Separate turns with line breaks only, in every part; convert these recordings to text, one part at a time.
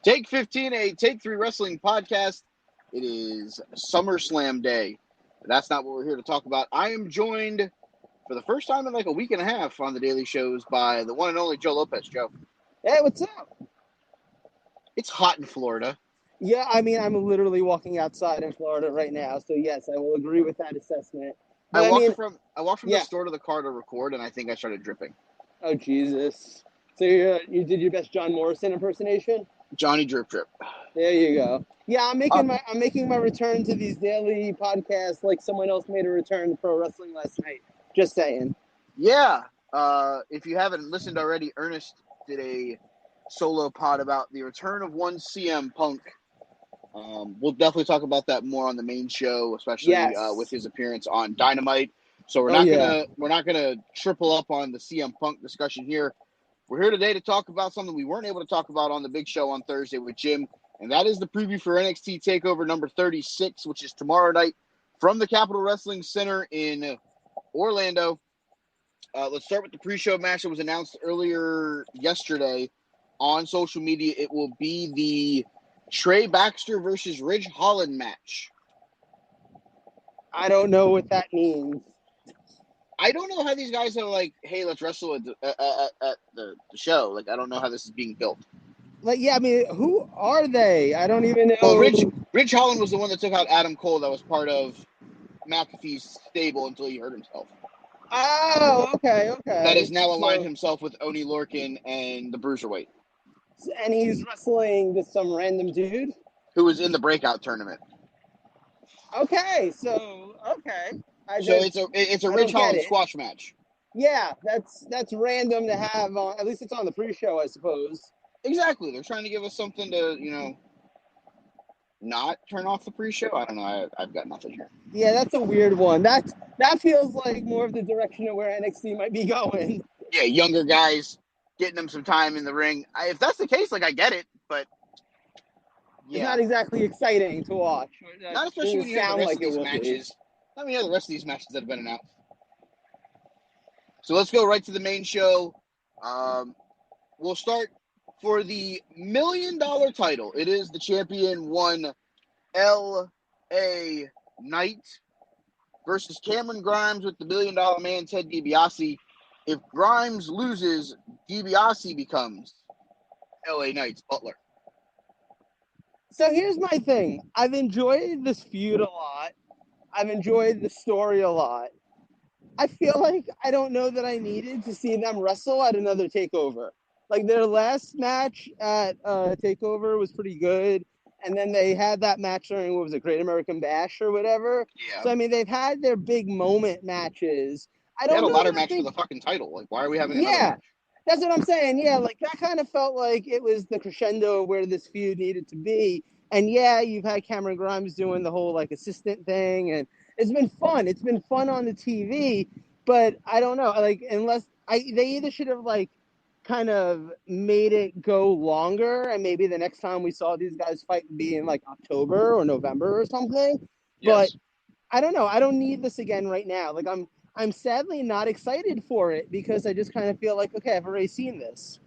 Take 15, a Take 3 Wrestling podcast. It is SummerSlam Day. That's not what we're here to talk about. I am joined for the first time in like a week and a half on the daily shows by the one and only Joe Lopez. Joe.
Hey, what's up?
It's hot in Florida.
Yeah, I mean, I'm literally walking outside in Florida right now, so yes, I will agree with that assessment. But
I walked from the store to the car to record, and I think I started dripping.
Oh, Jesus. So you did your best John Morrison impersonation?
Johnny Drip Drip.
There you go. Yeah, I'm making my return to these daily podcasts like someone else made a return to pro wrestling last night. Just saying.
Yeah. If you haven't listened already, Ernest did a solo pod about the return of one CM Punk. We'll definitely talk about that more on the main show, especially with his appearance on Dynamite. So we're not gonna triple up on the CM Punk discussion here. We're here today to talk about something we weren't able to talk about on the big show on Thursday with Jim, and that is the preview for NXT Takeover number 36, which is tomorrow night from the Capitol Wrestling Center in Orlando. Let's start with the pre-show match that was announced earlier yesterday on social media. It will be the Trey Baxter versus Ridge Holland match.
I don't know what that means.
I don't know how these guys are like, hey, let's wrestle at the show. Like, I don't know how this is being built.
Like, yeah, I mean, who are they? I don't even know.
Well, Ridge Holland was the one that took out Adam Cole that was part of McAfee's stable until he hurt himself.
Oh, okay.
That has now aligned himself with Oney Lorcan and the Bruiserweight.
And he's wrestling with some random dude?
Who was in the breakout tournament.
Okay.
It's a Ridge Holland squash match.
Yeah, that's random to have on. At least it's on the pre-show, I suppose.
Exactly. They're trying to give us something to, not turn off the pre-show. I don't know. I've got nothing here.
Yeah, that's a weird one. That feels like more of the direction of where NXT might be going.
Yeah, younger guys getting them some time in the ring. If that's the case, I get it, but yeah.
It's not exactly exciting to watch.
Not especially when you have the rest of these matches. Let me know the rest of these matches that have been announced. So let's go right to the main show. We'll start for the $1 million title. It is the champion one L.A. Knight versus Cameron Grimes with the $1 million man Ted DiBiase. If Grimes loses, DiBiase becomes L.A. Knight's butler.
So here's my thing. I've enjoyed this feud a lot. I've enjoyed the story a lot. I feel like I don't know that I needed to see them wrestle at another TakeOver. Like, their last match at TakeOver was pretty good. And then they had that match during, what was it, Great American Bash or whatever.
Yeah.
So, I mean, they've had their big moment matches.
They had a ladder match for the fucking title. Like, why are we having another match?
That's what I'm saying. Yeah, like, that kind of felt like it was the crescendo of where this feud needed to be. And, yeah, you've had Cameron Grimes doing the whole, like, assistant thing. And it's been fun. It's been fun on the TV. But I don't know. Like, they either should have, like, kind of made it go longer, and maybe the next time we saw these guys fight be in like October or November or something. Yes. But I don't know. I don't need this again right now. Like, I'm sadly not excited for it because I just kind of feel like, okay, I've already seen this.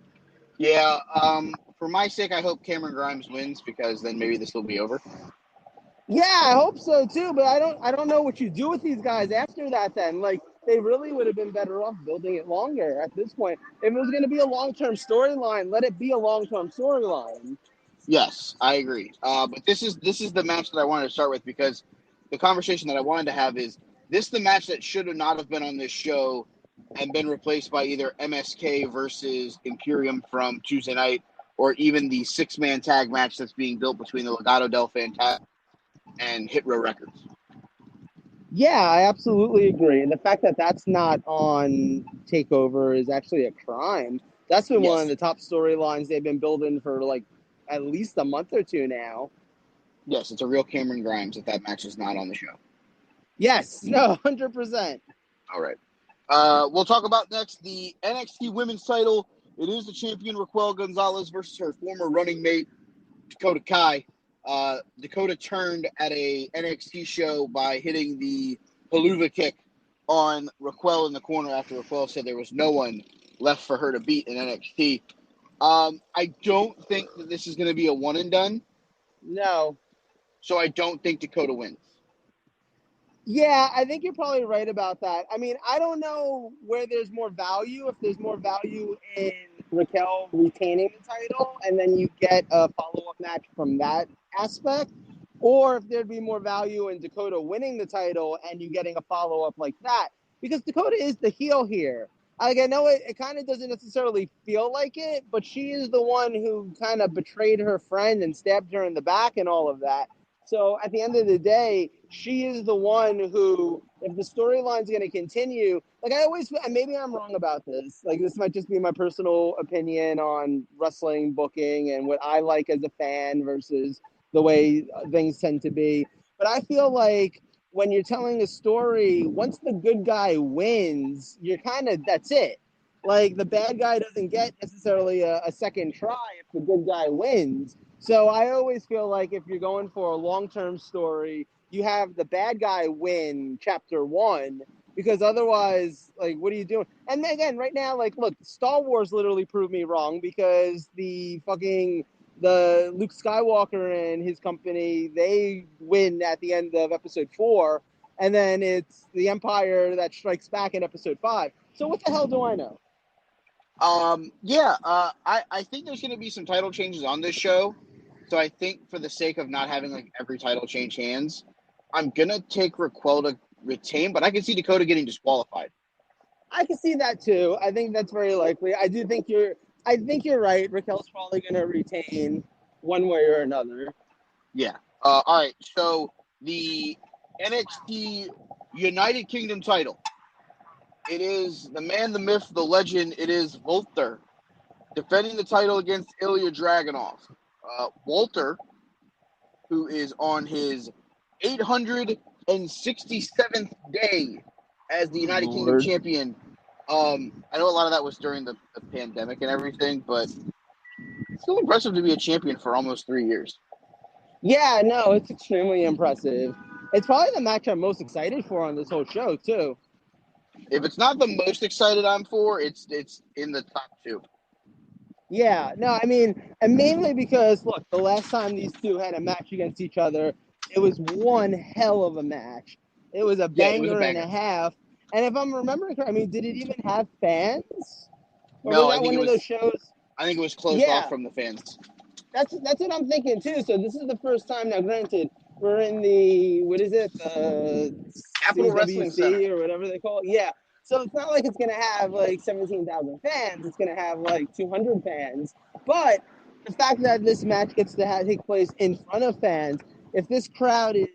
Yeah. For my sake, I hope Cameron Grimes wins because then maybe this will be over.
Yeah, I hope so too. But I don't know what you do with these guys after that. Then, like, they really would have been better off building it longer at this point. If it was going to be a long-term storyline, let it be a long-term storyline.
Yes, I agree. But this is the match that I wanted to start with because the conversation that I wanted to have is this the match that should have not have been on this show and been replaced by either MSK versus Imperium from Tuesday night or even the 6-man tag match that's being built between the Legado del Fantasma and Hit Row Records.
Yeah, I absolutely agree. And the fact that that's not on TakeOver is actually a crime. That's been one of the top storylines they've been building for like at least a month or two now.
Yes, it's a real Cameron Grimes if that match is not on the show.
Yes, no, 100%.
All right. We'll talk about next the NXT Women's title. It is the champion Raquel Gonzalez versus her former running mate, Dakota Kai. Dakota turned at a NXT show by hitting the Haluva kick on Raquel in the corner after Raquel said there was no one left for her to beat in NXT. I don't think that this is going to be a one and done,
No.
so I don't think Dakota wins.
Yeah, I think you're probably right about that. I mean, I don't know where there's more value, if there's more value in Raquel retaining the title and then you get a follow-up match from that aspect, or if there'd be more value in Dakota winning the title and you getting a follow-up like that. Because Dakota is the heel here. Like, I know it kind of doesn't necessarily feel like it, but she is the one who kind of betrayed her friend and stabbed her in the back and all of that. So at the end of the day, she is the one who, if the storyline's going to continue, like I always, and maybe I'm wrong about this, like this might just be my personal opinion on wrestling booking and what I like as a fan versus the way things tend to be. But I feel like when you're telling a story, once the good guy wins, you're kind of, that's it. Like the bad guy doesn't get necessarily a second try if the good guy wins. So I always feel like if you're going for a long-term story, you have the bad guy win chapter 1, because otherwise, like, what are you doing? And again, right now, like, look, Star Wars literally proved me wrong because the Luke Skywalker and his company, they win at the end of episode 4, and then it's the Empire that strikes back in episode 5. So what the hell do I know?
I think there's going to be some title changes on this show. So I think for the sake of not having like every title change hands, I'm going to take Raquel to retain, but I can see Dakota getting disqualified.
I can see that too. I think that's very likely. I think you're right. Raquel's probably going to retain one way or another.
Yeah. All right. So the NXT United Kingdom title. It is the man, the myth, the legend. It is Walter defending the title against Ilya Dragunov. Walter, who is on his 867th day as the United Kingdom champion. I know a lot of that was during the pandemic and everything, but it's still impressive to be a champion for almost 3 years.
Yeah, no, it's extremely impressive. It's probably the match I'm most excited for on this whole show, too.
If it's not the most excited I'm for, it's in the top 2.
Yeah, no, I mean, and mainly because, look, the last time these two had a match against each other, it was one hell of a match. It was a banger and a half. And if I'm remembering correctly, I mean, did it even have fans? Or
No,
was that one of those shows?
I think it was closed off from the fans.
That's what I'm thinking, too. So this is the first time, now granted, we're in the, what is it, the
Capital
CWC
Wrestling Center,
or whatever they call it. Yeah. So it's not like it's going to have like 17,000 fans. It's going to have like 200 fans. But the fact that this match gets to take place in front of fans, if this crowd is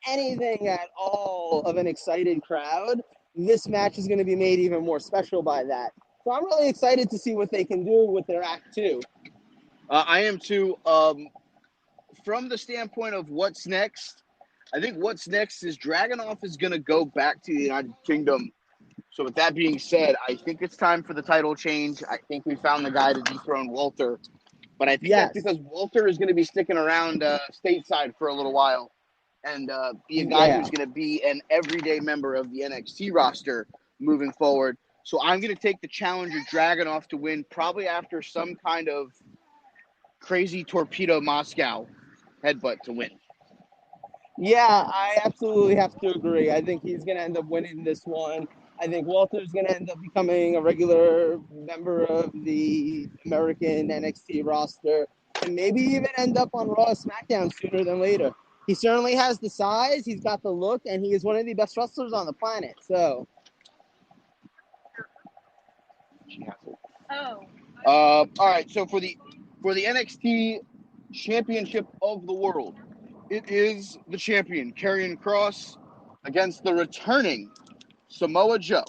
anything at all of an excited crowd, this match is going to be made even more special by that. So I'm really excited to see what they can do with their Act 2.
I am too. From the standpoint of what's next, I think what's next is Dragunov is going to go back to the United Kingdom. So with that being said, I think it's time for the title change. I think we found the guy to dethrone Walter. But I think that's because Walter is going to be sticking around stateside for a little while and be a guy who's going to be an everyday member of the NXT roster moving forward. So I'm going to take the challenger Dragunov to win probably after some kind of crazy torpedo Moscow headbutt to win.
Yeah, I absolutely have to agree. I think he's going to end up winning this one. I think Walter's going to end up becoming a regular member of the American NXT roster and maybe even end up on Raw or SmackDown sooner than later. He certainly has the size, he's got the look, and he is one of the best wrestlers on the planet. So,
all right. So for the NXT Championship of the World, it is the champion Karrion Kross against the returning Samoa Joe.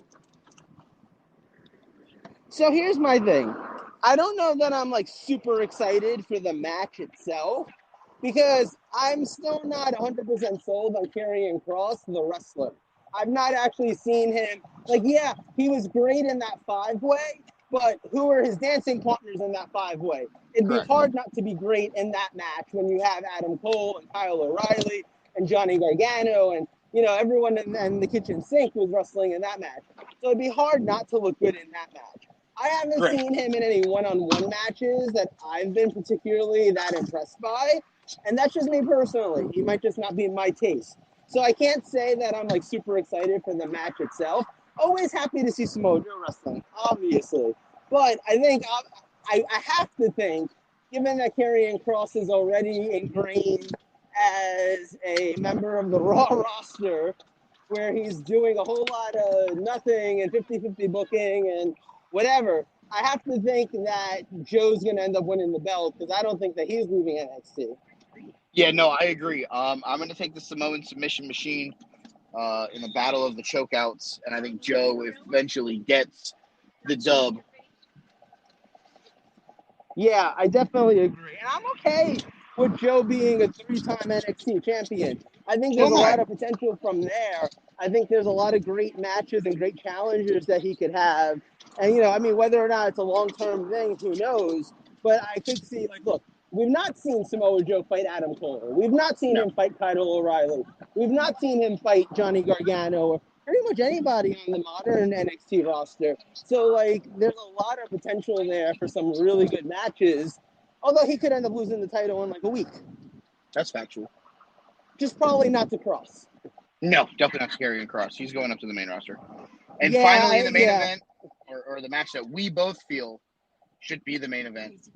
So here's my thing. I don't know that I'm like super excited for the match itself because I'm still not 100% sold on Karrion Kross, the wrestler. I've not actually seen him. Like, yeah, he was great in that 5-way, but who are his dancing partners in that 5-way? It'd be hard not to be great in that match when you have Adam Cole and Kyle O'Reilly and Johnny Gargano and, you know, everyone in the kitchen sink was wrestling in that match. So it'd be hard not to look good in that match. I haven't
Right.
seen him in any one-on-one matches that I've been particularly that impressed by, and that's just me personally. He might just not be my taste. So I can't say that I'm like super excited for the match itself. Always happy to see Samoa Joe wrestling, obviously. But I think I have to think, given that Karrion Kross is already ingrained as a member of the Raw roster, where he's doing a whole lot of nothing and 50-50 booking and whatever, I have to think that Joe's going to end up winning the belt because I don't think that he's leaving NXT.
Yeah, no, I agree. I'm going to take the Samoan submission machine in the battle of the chokeouts, and I think Joe eventually gets the dub.
Yeah, I definitely agree. And I'm okay with Joe being a 3-time NXT champion. I think there's a lot of potential from there. I think there's a lot of great matches and great challengers that he could have. And, I mean, whether or not it's a long-term thing, who knows? But I could see, like, look, we've not seen Samoa Joe fight Adam Cole. We've not seen him fight Kyle O'Reilly. We've not seen him fight Johnny Gargano or pretty much anybody on the modern NXT roster. So, like, there's a lot of potential there for some really good matches. Although he could end up losing the title in like a week.
That's factual.
Just probably not to Kross.
No, definitely not Karrion Kross. He's going up to the main roster. And finally, the main event, or the match that we both feel should be the main event.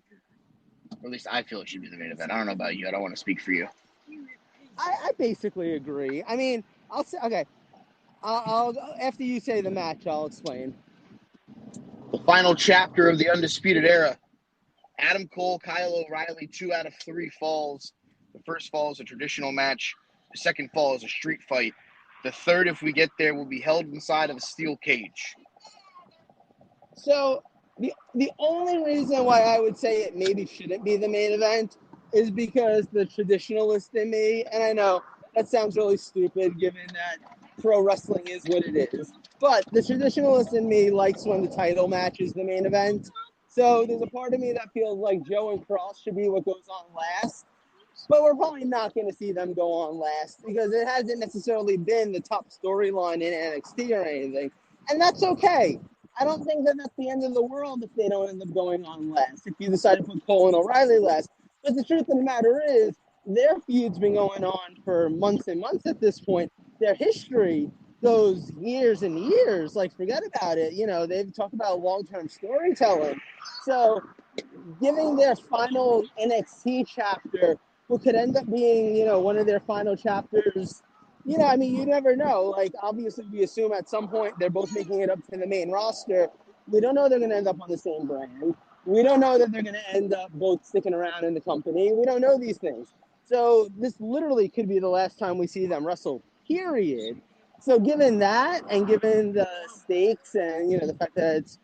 Or at least I feel it should be the main event. I don't know about you. I don't want to speak for you.
I basically agree. I mean, I'll say, okay. I'll after you say the match, I'll explain.
The final chapter of the Undisputed Era. Adam Cole, Kyle O'Reilly, 2 out of 3 falls. The first fall is a traditional match. The second fall is a street fight. The third, if we get there, will be held inside of a steel cage.
So the only reason why I would say it maybe shouldn't be the main event is because the traditionalist in me, and I know that sounds really stupid given that pro wrestling is what it is, but the traditionalist in me likes when the title match is the main event. So there's a part of me that feels like Joe and Kross should be what goes on last. But we're probably not going to see them go on last because it hasn't necessarily been the top storyline in NXT or anything. And that's okay. I don't think that that's the end of the world if they don't end up going on last, if you decide to put Cole and O'Reilly last. But the truth of the matter is, their feud's been going on for months and months at this point. Their history goes years and years. Like, forget about it. They've talked about long-term storytelling. So giving their final NXT chapter, what could end up being, one of their final chapters, I mean, you never know. Like, obviously, we assume at some point they're both making it up to the main roster. We don't know they're going to end up on the same brand. We don't know that they're going to end up both sticking around in the company. We don't know these things. So this literally could be the last time we see them wrestle, period. So given that and given the stakes and, the fact that it's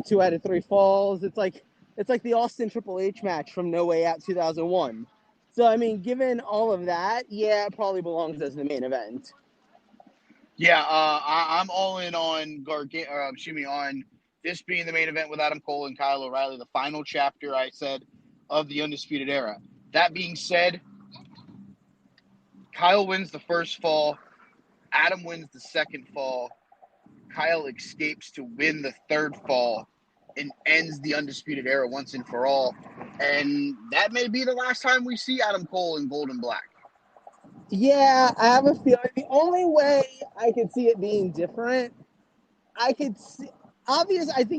2 out of 3 falls, it's like the Austin Triple H match from No Way Out 2001. So, I mean, given all of that, yeah, it probably belongs as the main event.
Yeah, I'm all in on on this being the main event with Adam Cole and Kyle O'Reilly, the final chapter, I said, of the Undisputed Era. That being said, Kyle wins the first fall. Adam wins the second fall. Kyle escapes to win the third fall and ends the Undisputed Era once and for all. And that may be the last time we see Adam Cole in gold and black.
Yeah, I have a feeling the only way I could see it being different, I think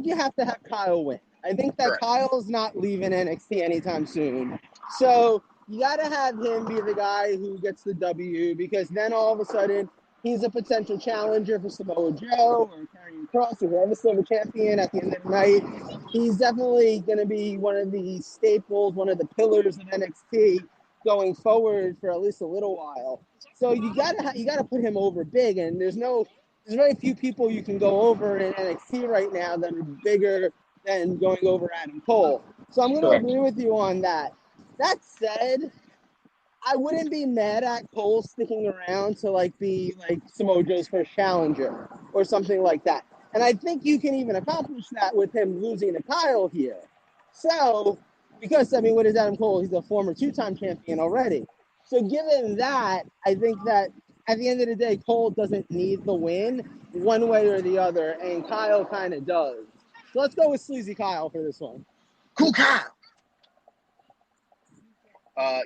you have to have Kyle win. I think that
Correct.
Kyle's not leaving NXT anytime soon. So you got to have him be the guy who gets the W because then all of a sudden he's a potential challenger for Samoa Joe or Karrion Kross or whoever's still the champion at the end of the night. He's definitely going to be one of the staples, one of the pillars of NXT going forward for at least a little while. So you gotta put him over big, and there's very few people you can go over in NXT right now that are bigger than going over Adam Cole. So I'm going to agree with you on that. That said, I wouldn't be mad at Cole sticking around to be Samoa Joe's first challenger or something like that. And I think you can even accomplish that with him losing to Kyle here. So, because, I mean, what is Adam Cole? He's a former 2-time champion already. So given that, I think that at the end of the day, Cole doesn't need the win one way or the other, and Kyle kind of does. So let's go with Sleazy Kyle for this one.
Cool Kyle.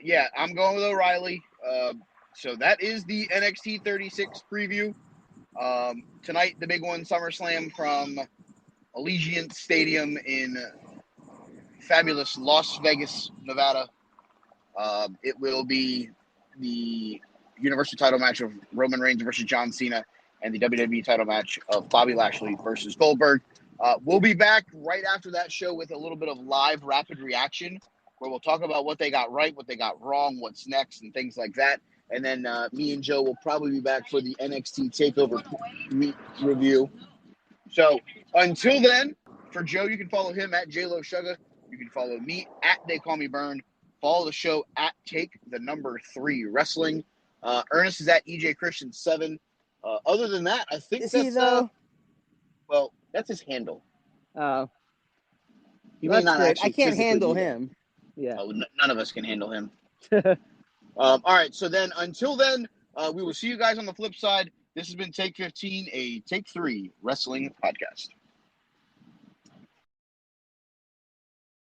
Yeah, I'm going with O'Reilly. So that is the NXT 36 preview. Tonight, the big one, SummerSlam from Allegiant Stadium in fabulous Las Vegas, Nevada. It will be the Universal title match of Roman Reigns versus John Cena and the WWE title match of Bobby Lashley versus Goldberg. We'll be back right after that show with a little bit of live rapid reaction where we'll talk about what they got right, what they got wrong, what's next, and things like that. And then me and Joe will probably be back for the NXT Takeover review. So until then, for Joe, you can follow him at JLoSugar. You can follow me at They Call Me Burn. Follow the show at Take3 Wrestling. Ernest is at EJ Christian 7. Other than that, I think that's well, that's his handle. He may not
good.
actually
I can't
physically
handle
be there.
him. Yeah.
None of us can handle him. All right. So then, until then, we will see you guys on the flip side. This has been Take 15, a Take 3 Wrestling podcast.